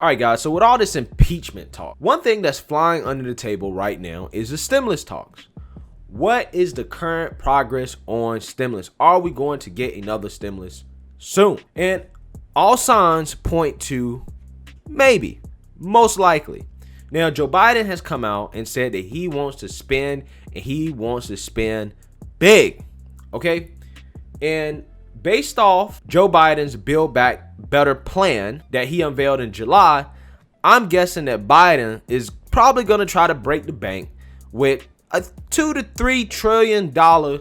All right, guys, so with all this impeachment talk, one thing that's flying under the table right now is the stimulus talks. What is the current progress on stimulus? Are we going to get another stimulus soon? And all signs point to maybe, most likely. Now, Joe Biden has come out and said that he wants to spend, and he wants to spend big, okay? And based off Joe Biden's Build Back Better plan that he unveiled in July, I'm guessing that Biden is probably going to try to break the bank with a $2 to $3 trillion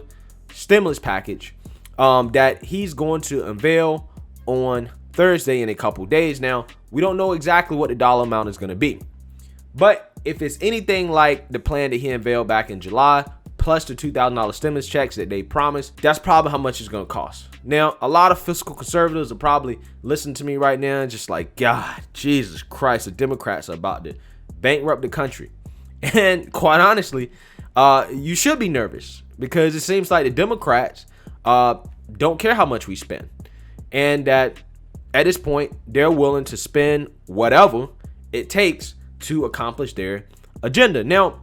stimulus package that he's going to unveil on Thursday in a couple days. Now, we don't know exactly what the dollar amount is going to be, but if it's anything like the plan that he unveiled back in July, plus the $2,000 stimulus checks that they promised, that's probably how much it's going to cost. Now, a lot of fiscal conservatives are probably listening to me right now and just like, God, Jesus Christ, the Democrats are about to bankrupt the country. And quite honestly, you should be nervous because it seems like the Democrats don't care how much we spend. And that at this point, they're willing to spend whatever it takes to accomplish their agenda. Now,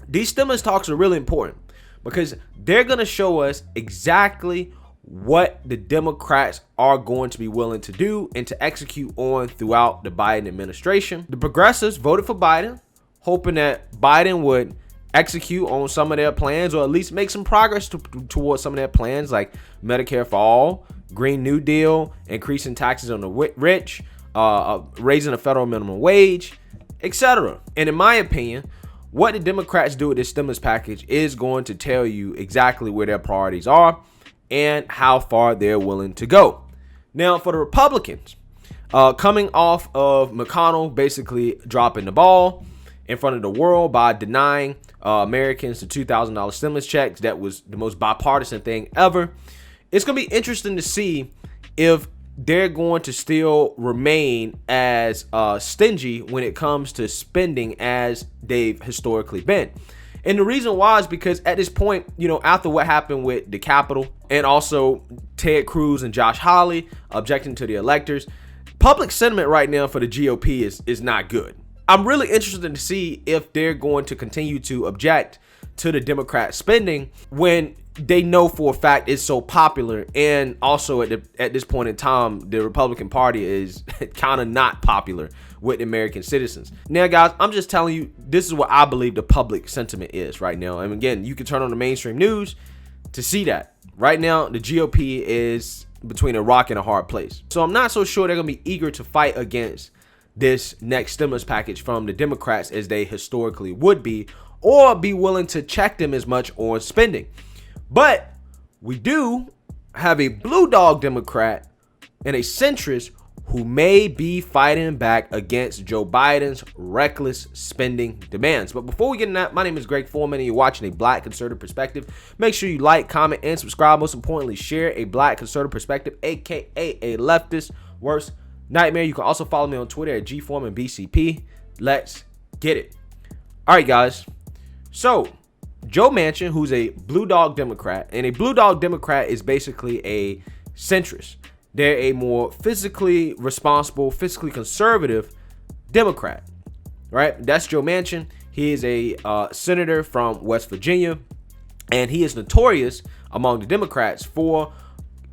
these stimulus talks are really important because they're going to show us exactly what the Democrats are going to be willing to do and to execute on throughout the Biden administration. The progressives voted for Biden, hoping that Biden would execute on some of their plans or at least make some progress towards some of their plans like Medicare for all, Green New Deal, increasing taxes on the rich, raising the federal minimum wage, etc. And in my opinion, what the Democrats do with this stimulus package is going to tell you exactly where their priorities are and how far they're willing to go. Now, for the Republicans, coming off of McConnell basically dropping the ball in front of the world by denying Americans the $2,000 stimulus checks, that was the most bipartisan thing ever. It's going to be interesting to see if they're going to still remain as stingy when it comes to spending as they've historically been. And the reason why is because at this point, after what happened with the Capitol and also Ted Cruz and Josh Hawley objecting to the electors, public sentiment right now for the GOP is not good. I'm really interested to see if they're going to continue to object to the Democrat spending when they know for a fact it's so popular, and also at this point in time, the Republican Party is kind of not popular with American citizens. Now, guys, I'm just telling you, this is what I believe the public sentiment is right now. And again, you can turn on the mainstream news to see that. Right now, the GOP is between a rock and a hard place. So I'm not so sure they're going to be eager to fight against this next stimulus package from the Democrats as they historically would be, or be willing to check them as much on spending. But we do have a blue dog Democrat and a centrist who may be fighting back against Joe Biden's reckless spending demands. But before we get into that, my name is Greg Foreman, and you're watching A Black Conservative Perspective. Make sure you like, comment, and subscribe. Most importantly, share A Black Conservative Perspective, aka a leftist worst nightmare. You can also follow me on Twitter at GForemanBCP. Let's get it. All right, guys. So, Joe Manchin, who's a blue dog Democrat, and a blue dog Democrat is basically a centrist. They're a more fiscally responsible, fiscally conservative Democrat, right? That's Joe Manchin. He is a senator from West Virginia, and he is notorious among the Democrats for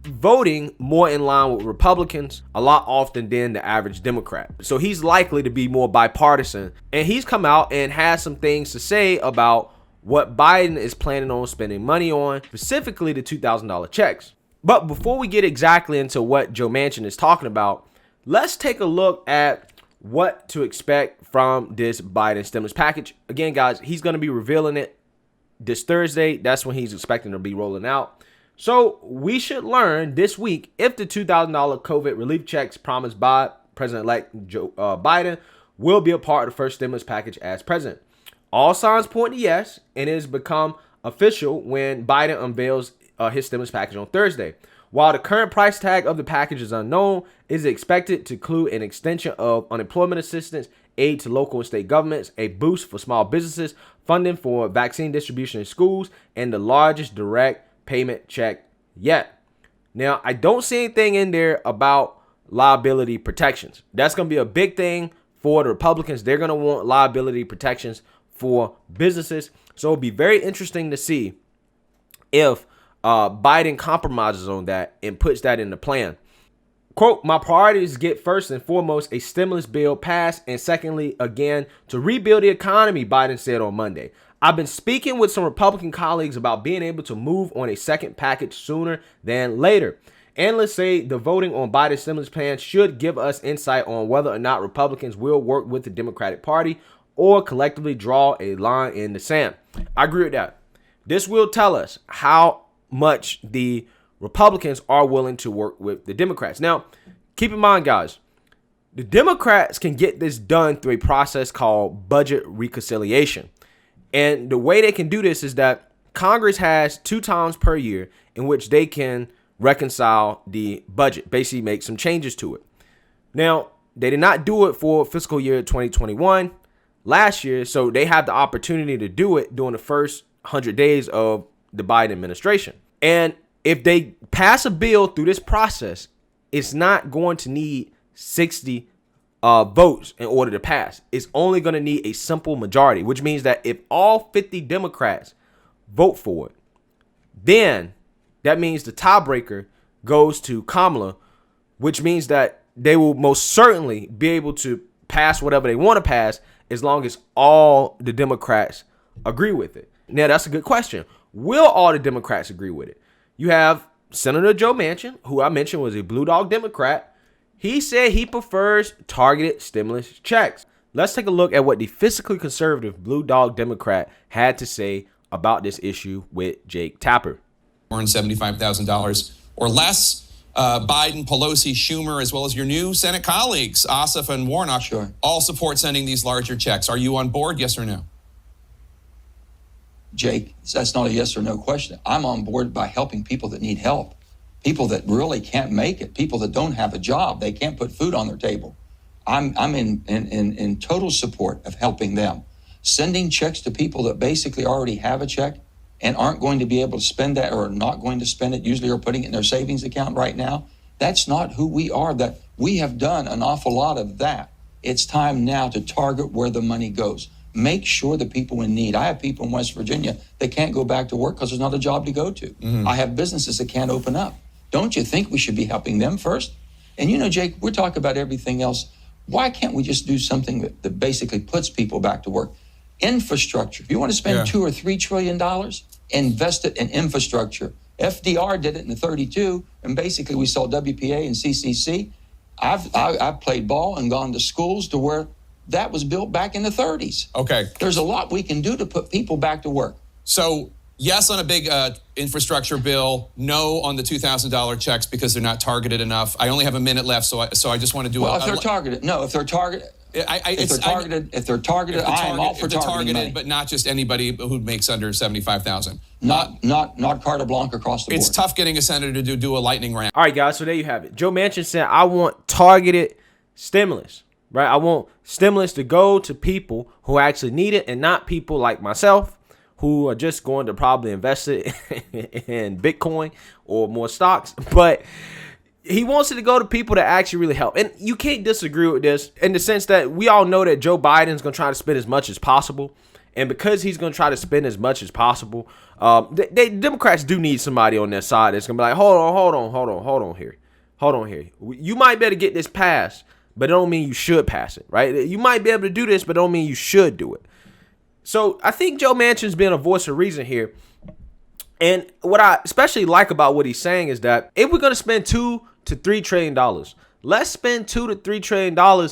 voting more in line with Republicans a lot often than the average Democrat. So he's likely to be more bipartisan, and he's come out and has some things to say about what Biden is planning on spending money on, specifically the $2,000 checks. But before we get exactly into what Joe Manchin is talking about, let's take a look at what to expect from this Biden stimulus package. Again, guys, he's going to be revealing it this Thursday. That's when he's expecting to be rolling out. So we should learn this week if the $2,000 COVID relief checks promised by President-elect Joe Biden will be a part of the first stimulus package as president. All signs point to yes, and it has become official when Biden unveils his stimulus package on Thursday. While the current price tag of the package is unknown, it is expected to include an extension of unemployment assistance, aid to local and state governments, a boost for small businesses, funding for vaccine distribution in schools, and the largest direct payment check yet. Now, I don't see anything in there about liability protections. That's going to be a big thing for the Republicans. They're going to want liability protections for businesses. So it'll be very interesting to see if Biden compromises on that and puts that in the plan. Quote, my priorities get first and foremost a stimulus bill passed, and secondly, again, to rebuild the economy, Biden said on Monday. I've been speaking with some Republican colleagues about being able to move on a second package sooner than later. Analysts say the voting on Biden's stimulus plan should give us insight on whether or not Republicans will work with the Democratic Party or collectively draw a line in the sand. I agree with that. This will tell us how much the Republicans are willing to work with the Democrats. Now, keep in mind, guys, the Democrats can get this done through a process called budget reconciliation. And the way they can do this is that Congress has 2 times per year in which they can reconcile the budget, basically make some changes to it. Now, they did not do it for fiscal year 2021 last year, so they have the opportunity to do it during the first 100 days of the Biden administration. And if they pass a bill through this process, it's not going to need 60 votes in order to pass. It's only going to need a simple majority, which means that if all 50 Democrats vote for it, then that means the tiebreaker goes to Kamala, which means that they will most certainly be able to pass whatever they want to pass as long as all the Democrats agree with it. Now, that's a good question. Will all the Democrats agree with it? You have Senator Joe Manchin, who I mentioned was a blue dog Democrat. He said he prefers targeted stimulus checks. Let's take a look at what the fiscally conservative blue dog Democrat had to say about this issue with Jake Tapper. Earn $75,000 or less. Biden, Pelosi, Schumer, as well as your new Senate colleagues, Ossoff and Warnock, all support sending these larger checks. Are you on board, yes or no? Jake, that's not a yes or no question. I'm on board by helping people that need help, people that really can't make it, people that don't have a job. They can't put food on their table. I'm in total support of helping them. Sending checks to people that basically already have a check and aren't going to be able to spend that or not going to spend it, usually are putting it in their savings account right now. That's not who we are. That we have done an awful lot of that. It's time now to target where the money goes. Make sure the people in need. I have people in West Virginia that can't go back to work because there's not a job to go to. Mm-hmm. I have businesses that can't open up. Don't you think we should be helping them first? And you know, Jake, we're talking about everything else. Why can't we just do something that basically puts people back to work? Infrastructure. If you want to spend $2 or $3 trillion, invest it in infrastructure. FDR did it in the 32, and basically we saw WPA and CCC. I've played ball and gone to schools to where that was built back in the 30s. Okay. There's a lot we can do to put people back to work. So, yes on a big infrastructure bill, no on the $2,000 checks because they're not targeted enough. I only have a minute left, so I just want to do if they're targeted, if they're targeted, if they're targeted, I am all for targeting money. But not just anybody who makes under $75,000. Not carte blanche across the board. It's tough getting a senator to do a lightning round. All right, guys, so there you have it. Joe Manchin said, I want targeted stimulus, right? I want stimulus to go to people who actually need it and not people like myself who are just going to probably invest it in Bitcoin or more stocks. But he wants it to go to people that actually really help. And you can't disagree with this in the sense that we all know that Joe Biden's going to try to spend as much as possible. And because he's going to try to spend as much as possible, Democrats do need somebody on their side that's going to be like, hold on here. You might better get this passed, but it don't mean you should pass it, right? You might be able to do this, but it don't mean you should do it. So I think Joe Manchin's been a voice of reason here. And what I especially like about what he's saying is that if we're going to spend $2 to $3 trillion, let's spend $2 to $3 trillion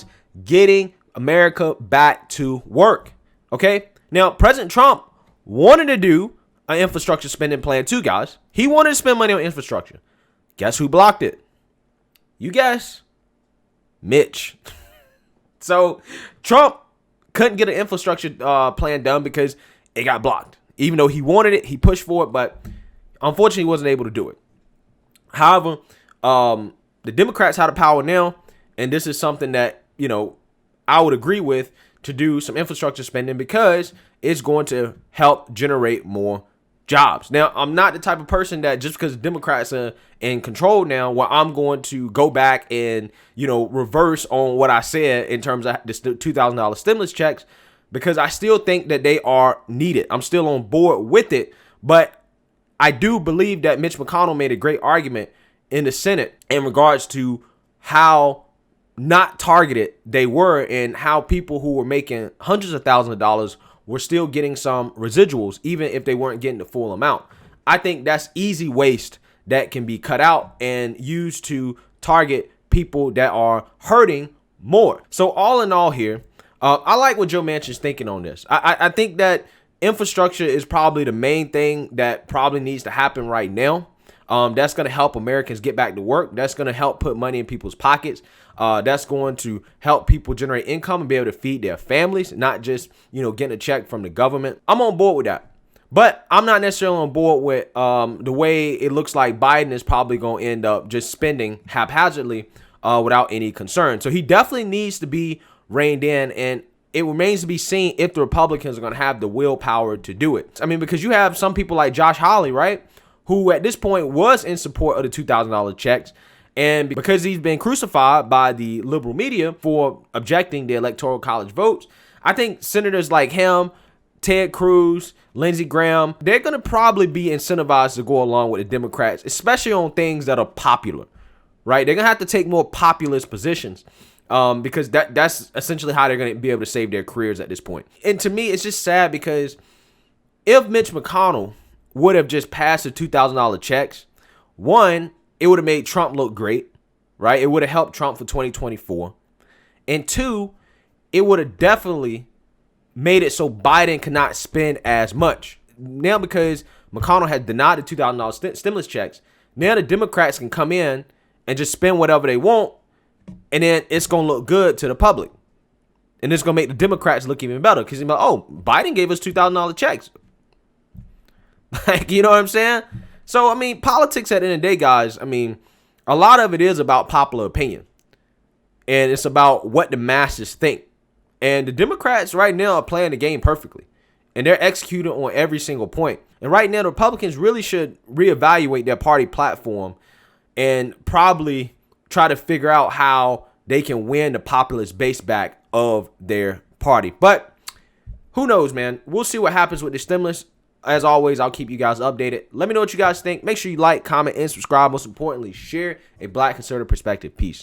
getting America back to work. Okay. Now, President Trump wanted to do an infrastructure spending plan too, guys. He wanted to spend money on infrastructure. Guess who blocked it? You guess. Mitch. So Trump couldn't get an infrastructure plan done because it got blocked. Even though he wanted it, he pushed for it, but unfortunately he wasn't able to do it. However, the Democrats have the power now, and this is something that, I would agree with, to do some infrastructure spending because it's going to help generate more jobs. Now, I'm not the type of person that just because Democrats are in control now, where I'm going to go back and, reverse on what I said in terms of this $2,000 stimulus checks, because I still think that they are needed. I'm still on board with it, but I do believe that Mitch McConnell made a great argument in the Senate in regards to how not targeted they were and how people who were making hundreds of thousands of dollars were still getting some residuals, even if they weren't getting the full amount. I think that's easy waste that can be cut out and used to target people that are hurting more. So all in all here, I like what Joe Manchin's thinking on this. I think that infrastructure is probably the main thing that probably needs to happen right now. That's going to help Americans get back to work. That's going to help put money in people's pockets. That's going to help people generate income and be able to feed their families, not just, getting a check from the government. I'm on board with that. But I'm not necessarily on board with the way it looks like Biden is probably going to end up just spending haphazardly without any concern. So he definitely needs to be reined in, and it remains to be seen if the Republicans are going to have the willpower to do it. I mean, because you have some people like Josh Hawley, right, who at this point was in support of the $2,000 checks. And because he's been crucified by the liberal media for objecting the Electoral College votes, I think senators like him, Ted Cruz, Lindsey Graham, they're going to probably be incentivized to go along with the Democrats, especially on things that are popular, right? They're going to have to take more populist positions. Because that's essentially how they're going to be able to save their careers at this point. And to me, it's just sad because if Mitch McConnell would have just passed the $2,000 checks, one, it would have made Trump look great, right? It would have helped Trump for 2024. And two, it would have definitely made it so Biden cannot spend as much. Now, because McConnell had denied the $2,000 stimulus checks, now the Democrats can come in and just spend whatever they want. And then it's going to look good to the public. And it's going to make the Democrats look even better. Because they're like, oh, Biden gave us $2,000 checks. Like, you know what I'm saying? So, I mean, politics at the end of the day, guys, I mean, a lot of it is about popular opinion. And it's about what the masses think. And the Democrats right now are playing the game perfectly. And they're executing on every single point. And right now, the Republicans really should reevaluate their party platform and probably try to figure out how they can win the populist base back of their party. But who knows, man? We'll see what happens with the stimulus. As always, I'll keep you guys updated. Let me know what you guys think. Make sure you like, comment, and subscribe. Most importantly, share a Black conservative perspective. Peace.